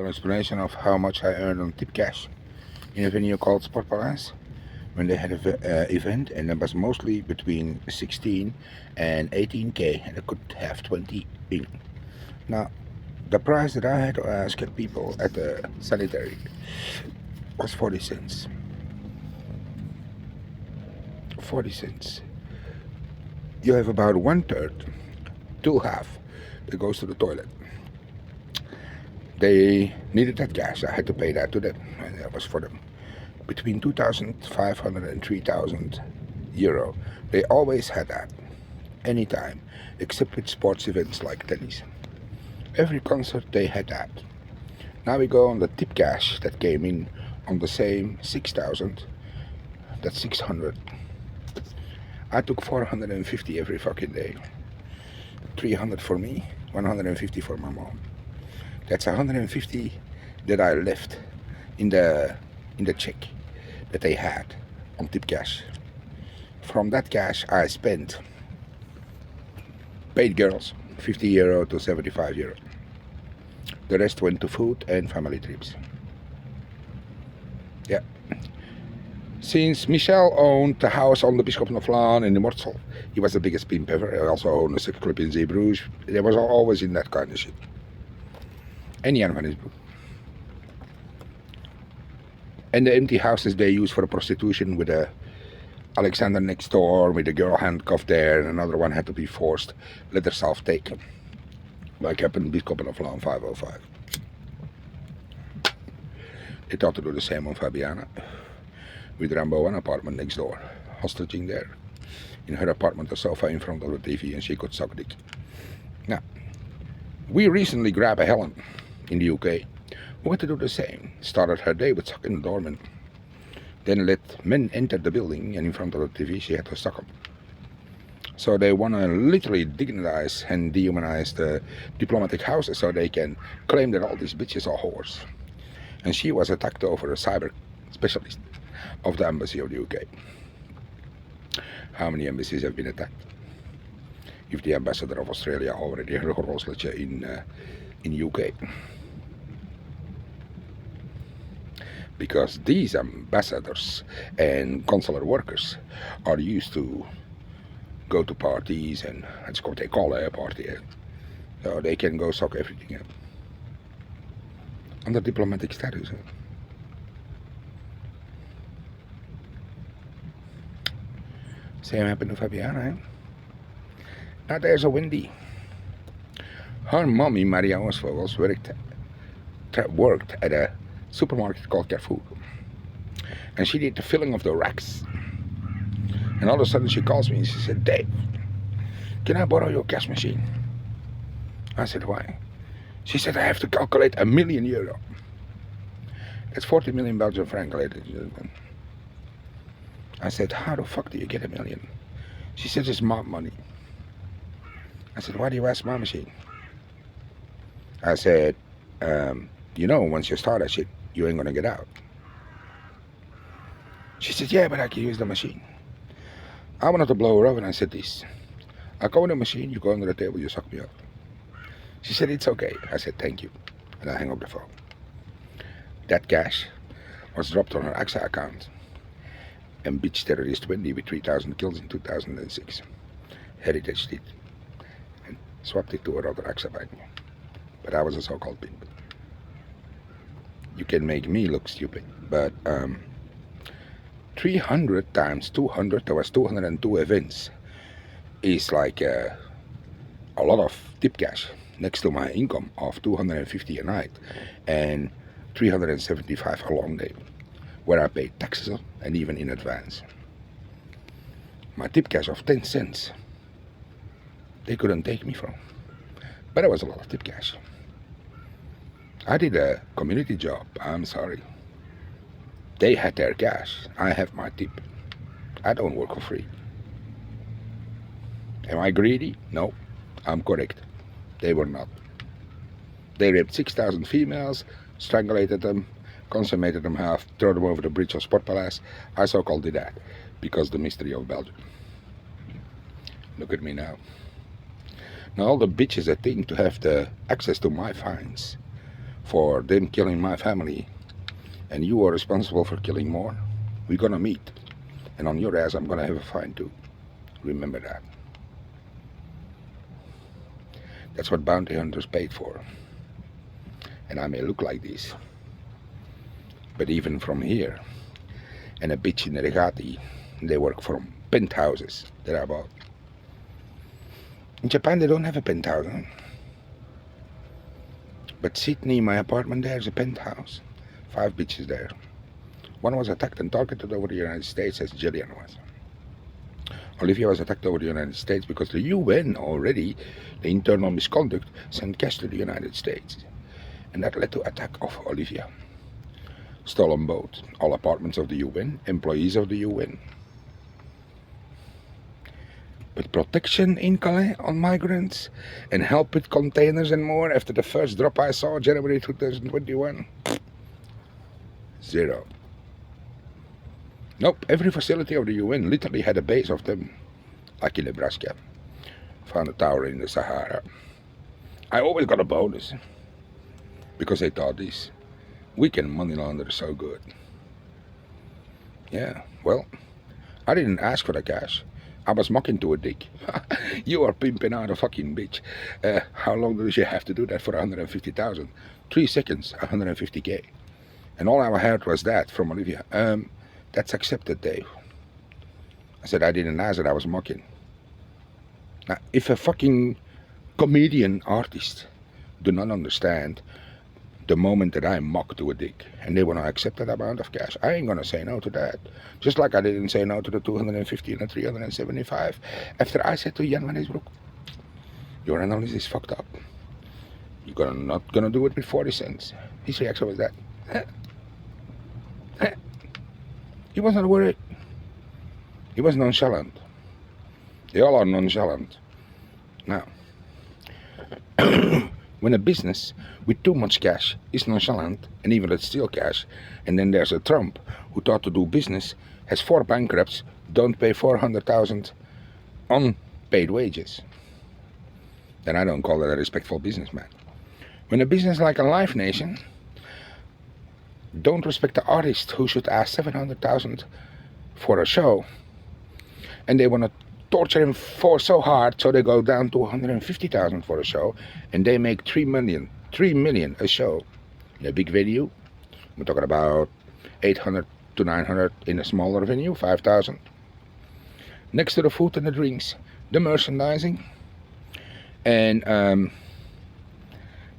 little explanation of how much I earned on tip cash in a venue called Sport Palace when they had an event, and it was mostly between 16 and 18k, and I could have 20 in. Now, the price that I had to ask people at the sanitary was 40 cents. 40 cents. You have about 1/3 to half that goes to the toilet. They needed that cash. I had to pay that to them, and that was for them. Between 2,500 and 3,000 euro. They always had that, anytime, except with sports events like tennis. Every concert they had that. Now we go on the tip cash that came in on the same 6,000. That's 600. I took 450 every fucking day. 300 for me, 150 for my mom. That's 150 that I left in the check that they had on tip cash. From that cash I spent, paid girls 50 euro to 75 euro. The rest went to food and family trips. Yeah. Since Michel owned the house on the Bisschopshooflaan in the Mortsel, he was the biggest pimp ever. He also owned a sex club in Zeebrugge. They was always in that kind of shit. En Jan van his book. And the empty houses they use for prostitution, with a Alexander next door with a girl handcuffed there, and another one had to be forced, let herself take, like happened in Bisschopshooflaan 505. They thought to do the same on Fabiana, with Rambo, an apartment next door, hostaging there. In her apartment, a sofa in front of the TV, and she could suck dick. Now, we recently grabbed a Helen in the UK who had to do the same. Started her day with sucking the doorman. Then let men enter the building, and in front of the TV she had to suck them. So they want to literally dignitize and dehumanize the diplomatic houses so they can claim that all these bitches are whores. And she was attacked over a cyber specialist of the embassy of the UK. How many embassies have been attacked? If the ambassador of Australia already had a horloge in UK. Because these ambassadors and consular workers are used to go to parties, and that's what they call a party. So they can go suck everything up. Under diplomatic status. Same happened to Fabiana. Now there's a Wendy. Her mommy, Maria Osvogels, worked at a supermarket called Carrefour, and she did the filling of the racks. And all of a sudden she calls me and she said, "Dave, can I borrow your cash machine?" I said, "Why?" She said, "I have to calculate €1 million. That's 40 million Belgian franc, ladies and gentlemen." I said, "How the fuck do you get $1 million?" She said, "It's my money." I said, "Why do you ask my machine?" I said, "You know, once you start that shit, you ain't gonna get out." She said, "Yeah, but I can use the machine." I wanted to blow her up, and I said this: "I go in the machine, you go under the table, you suck me up." She said, "It's okay." I said, "Thank you," and I hang up the phone. That cash was dropped on her AXA account, and bitch terrorist Wendy with 3,000 kills in 2006 heritaged it and swapped it to her other AXA bank. But I was a so-called pimp. You can make me look stupid, but 300 times 200, there was 202 events, is like a lot of tip cash next to my income of 250 a night and 375 a long day, where I paid taxes on and even in advance. My tip cash of 10 cents, they couldn't take me from, but it was a lot of tip cash. I did a community job, I'm sorry. They had their cash, I have my tip. I don't work for free. Am I greedy? No, I'm correct. They were not. They raped 6,000 females, strangulated them, consummated them half, threw them over the bridge of Sport Palace. I so-called did that, because the mystery of Belgium. Look at me now. Now all the bitches that think to have the access to my finds for them killing my family, and you are responsible for killing more, we're gonna meet. And on your ass, I'm gonna have a fine too. Remember that. That's what bounty hunters paid for. And I may look like this, but even from here, and a bitch in the Regati, they work from penthouses that I bought. In Japan, they don't have a penthouse. Huh? But Sydney, my apartment there is a penthouse. 5 bitches there. One was attacked and targeted over the United States, as Jillian was. Olivia was attacked over the United States because the UN already, the internal misconduct, sent cash to the United States. And that led to attack of Olivia. Stolen boat, all apartments of the UN, employees of the UN. But protection in Calais on migrants and help with containers and more after the first drop I saw, January 2021, 0. Nope, every facility of the UN literally had a base of them, like in Nebraska. Found a tower in the Sahara. I always got a bonus, because they thought this weekend money launder so good. Yeah, well, I didn't ask for the cash. I was mocking to a dick. You are pimping out a fucking bitch. How long does you have to do that for 150,000? 3 seconds, 150k. And all I heard was that from Olivia. That's accepted, Dave. I said I didn't ask it, I was mocking. Now, if a fucking comedian artist do not understand the moment that I mock to a dick and they want to accept that amount of cash, I ain't gonna say no to that. Just like I didn't say no to the 250 and the 375 after I said to Jan van Esbroek, your analysis is fucked up. You're not gonna do it with 40 cents. His reaction was that. He wasn't worried. He was nonchalant. They all are nonchalant. Now, when a business with too much cash is nonchalant and even let steal cash, and then there's a Trump who thought to do business, has 4 bankrupts, don't pay 400,000 unpaid wages, then I don't call that a respectful businessman. When a business like a Live Nation don't respect the artist who should ask 700,000 for a show, and they want to torture him for so hard, so they go down to 150,000 for a show, and they make 3 million a show in a big venue. We're talking about 800 to 900 in a smaller venue, 5,000. Next to the food and the drinks, the merchandising, and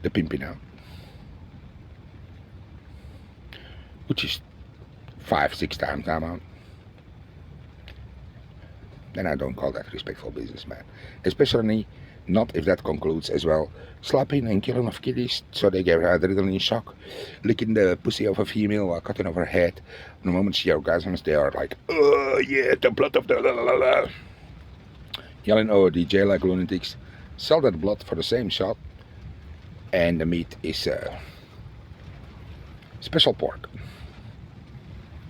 the pimping out, which is 5-6 times the amount. Then I don't call that respectful businessman. Especially not if that concludes as well slapping and killing of kiddies so they get adrenaline shock, licking the pussy of a female while cutting off her head. The moment she orgasms, they are like, oh yeah, the blood of the la la la la. Yelling, oh, DJ like lunatics. Sell that blood for the same shot, and the meat is special pork.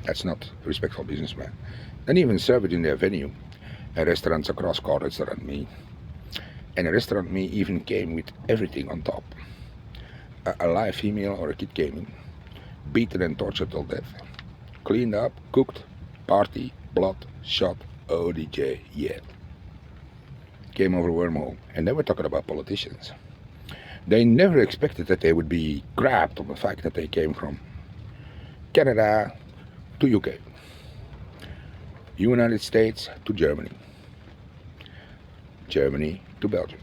That's not respectful businessman. Then even serve it in their venue. A restaurant's across called Restaurant Me. And a Restaurant Me even came with everything on top. A live female or a kid came in, beaten and tortured till death. Cleaned up, cooked, party, blood, shot, ODJ, yeah. Came over wormhole. And they were talking about politicians. They never expected that they would be grabbed on the fact that they came from Canada to UK. United States to Germany. Germany to Belgium.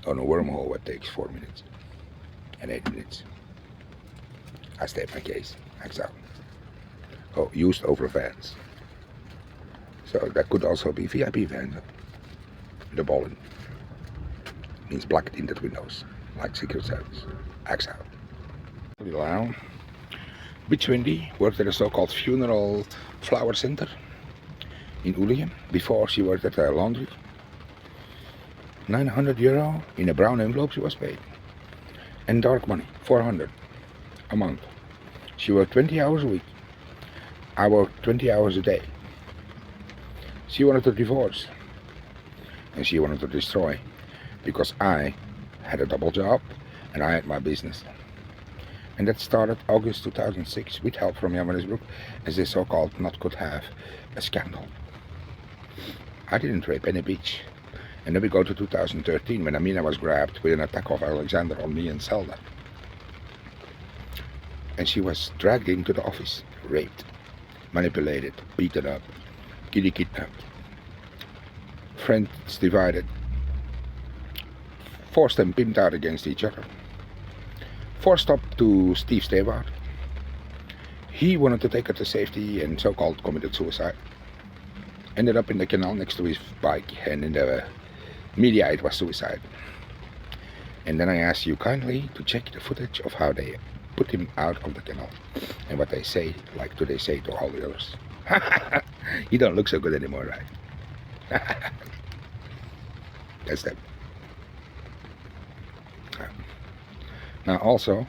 On a wormhole that takes 4 minutes and 8 minutes. I state my case. Max out. Oh, used over vans. So that could also be VIP vans. The bowling means black tinted windows, like Secret Service. Axe out. Little Al, Bitch Wendy worked at a so-called funeral flower center in Oelium before she worked at a laundry. €900 in a brown envelope she was paid. And dark money, 400 a month. She worked 20 hours a week. I worked 20 hours a day. She wanted to divorce. And she wanted to destroy. Because I had a double job and I had my business. And that started August 2006 with help from Johannesburg, as they so-called not could have a scandal. I didn't rape any bitch. And then we go to 2013 when Amina was grabbed with an attack of Alexander on me and Zelda. And she was dragged into the office, raped, manipulated, beaten up, kidnapped. Friends divided, forced and pimped out against each other. Forced up to Steve Stewart. He wanted to take her to safety and so-called committed suicide. Ended up in the canal next to his bike, and in the media it was suicide. And then I asked you kindly to check the footage of how they put him out of the canal and what they say, like do they say to all the others. You don't look so good anymore, right? That's that. Now also,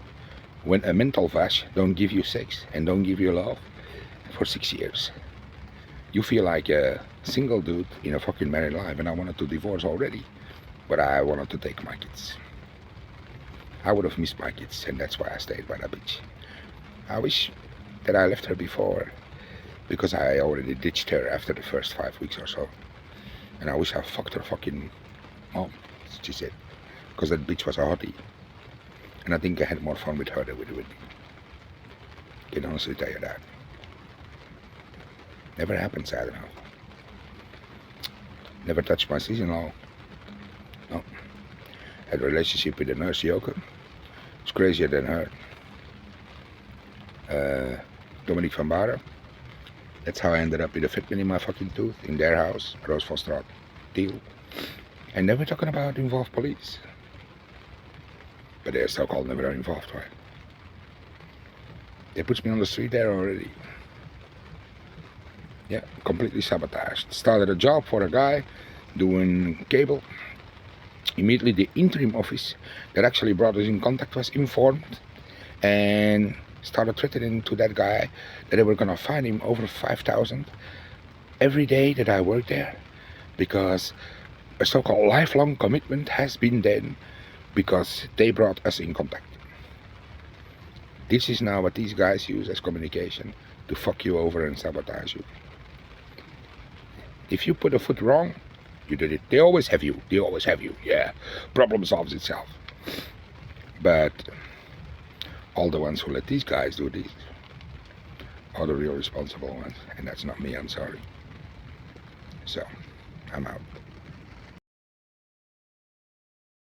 when a mental vash don't give you sex and don't give you love for 6 years, you feel like a single dude in a fucking married life. And I wanted to divorce already, but I wanted to take my kids. I would have missed my kids, and that's why I stayed by that bitch. I wish that I left her before, because I already ditched her after the first 5 weeks or so. And I wish I fucked her fucking mom, she said, because that bitch was a hottie. And I think I had more fun with her than with me. Can honestly tell you that. Never happened, sad enough. Never touched my sister-in-law. No. Had a relationship with a nurse, Joke. It's crazier than her. Dominique van Baren. That's how I ended up with a fitment in my fucking tooth in their house, Roosvalstraat, Tiel. And then we're talking about involved police. But they're so-called never involved, right? They put me on the street there already. Yeah, completely sabotaged. Started a job for a guy doing cable. Immediately the interim office that actually brought us in contact was informed and started threatening to that guy that they were gonna fine him over 5,000 every day that I worked there, because a so-called lifelong commitment has been done because they brought us in contact. This is now what these guys use as communication to fuck you over and sabotage you. If you put a foot wrong, you did it. They always have you. They always have you. Yeah, problem solves itself. But all the ones who let these guys do this are the real responsible ones. And that's not me, I'm sorry. So, I'm out.